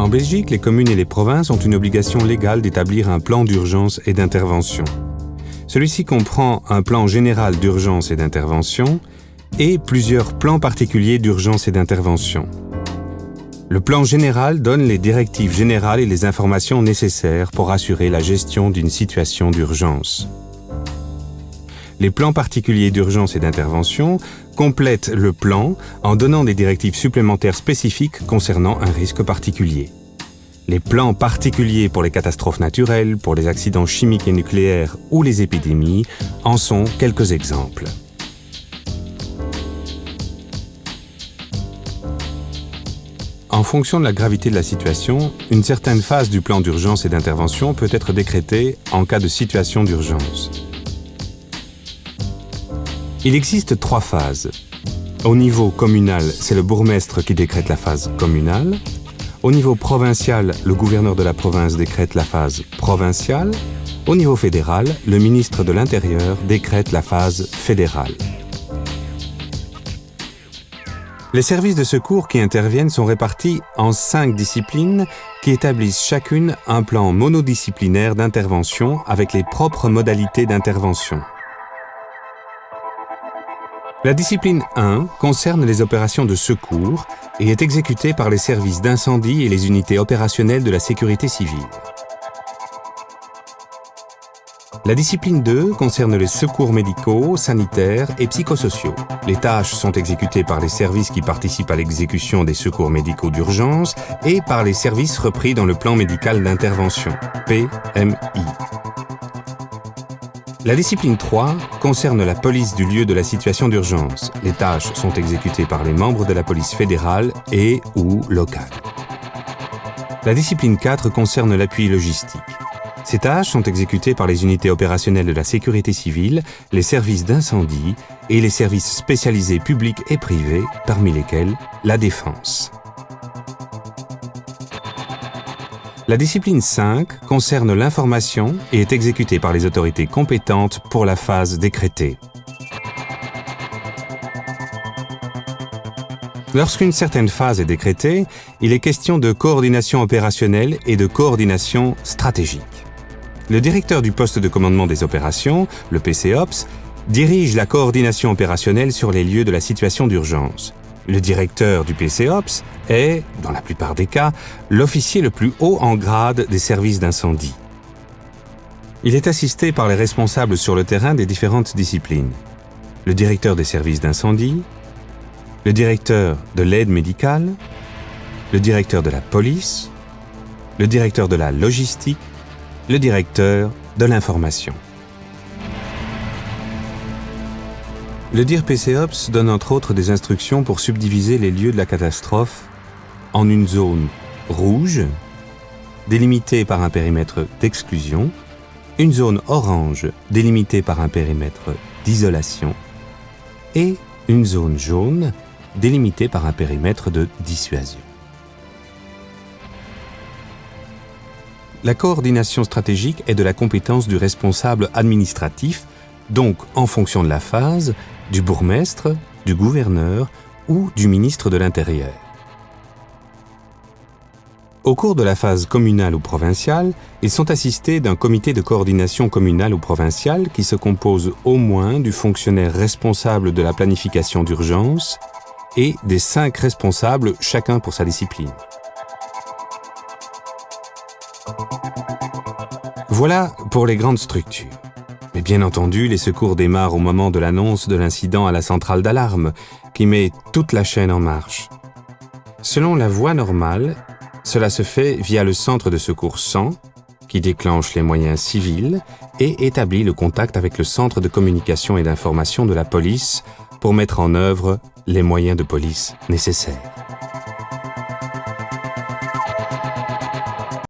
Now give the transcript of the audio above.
En Belgique, les communes et les provinces ont une obligation légale d'établir un plan d'urgence et d'intervention. Celui-ci comprend un plan général d'urgence et d'intervention et plusieurs plans particuliers d'urgence et d'intervention. Le plan général donne les directives générales et les informations nécessaires pour assurer la gestion d'une situation d'urgence. Les plans particuliers d'urgence et d'intervention complètent le plan en donnant des directives supplémentaires spécifiques concernant un risque particulier. Les plans particuliers pour les catastrophes naturelles, pour les accidents chimiques et nucléaires ou les épidémies en sont quelques exemples. En fonction de la gravité de la situation, une certaine phase du plan d'urgence et d'intervention peut être décrétée en cas de situation d'urgence. Il existe 3 phases. Au niveau communal, c'est le bourgmestre qui décrète la phase communale. Au niveau provincial, le gouverneur de la province décrète la phase provinciale. Au niveau fédéral, le ministre de l'Intérieur décrète la phase fédérale. Les services de secours qui interviennent sont répartis en 5 disciplines qui établissent chacune un plan monodisciplinaire d'intervention avec les propres modalités d'intervention. La discipline 1 concerne les opérations de secours et est exécutée par les services d'incendie et les unités opérationnelles de la sécurité civile. La discipline 2 concerne les secours médicaux, sanitaires et psychosociaux. Les tâches sont exécutées par les services qui participent à l'exécution des secours médicaux d'urgence et par les services repris dans le plan médical d'intervention, PMI. La discipline 3 concerne la police du lieu de la situation d'urgence. Les tâches sont exécutées par les membres de la police fédérale et ou locale. La discipline 4 concerne l'appui logistique. Ces tâches sont exécutées par les unités opérationnelles de la sécurité civile, les services d'incendie et les services spécialisés publics et privés, parmi lesquels la défense. La discipline 5 concerne l'information et est exécutée par les autorités compétentes pour la phase décrétée. Lorsqu'une certaine phase est décrétée, il est question de coordination opérationnelle et de coordination stratégique. Le directeur du poste de commandement des opérations, le PCOPS, dirige la coordination opérationnelle sur les lieux de la situation d'urgence. Le directeur du PCOPS est, dans la plupart des cas, l'officier le plus haut en grade des services d'incendie. Il est assisté par les responsables sur le terrain des différentes disciplines. Le directeur des services d'incendie, le directeur de l'aide médicale, le directeur de la police, le directeur de la logistique, le directeur de l'information. Le DIR PCOPS donne entre autres des instructions pour subdiviser les lieux de la catastrophe en une zone rouge, délimitée par un périmètre d'exclusion, une zone orange, délimitée par un périmètre d'isolation, et une zone jaune, délimitée par un périmètre de dissuasion. La coordination stratégique est de la compétence du responsable administratif, donc en fonction de la phase, du bourgmestre, du gouverneur ou du ministre de l'Intérieur. Au cours de la phase communale ou provinciale, ils sont assistés d'un comité de coordination communale ou provinciale qui se compose au moins du fonctionnaire responsable de la planification d'urgence et des 5 responsables, chacun pour sa discipline. Voilà pour les grandes structures. Mais bien entendu, les secours démarrent au moment de l'annonce de l'incident à la centrale d'alarme, qui met toute la chaîne en marche. Selon la voie normale, cela se fait via le centre de secours 100, qui déclenche les moyens civils et établit le contact avec le centre de communication et d'information de la police pour mettre en œuvre les moyens de police nécessaires.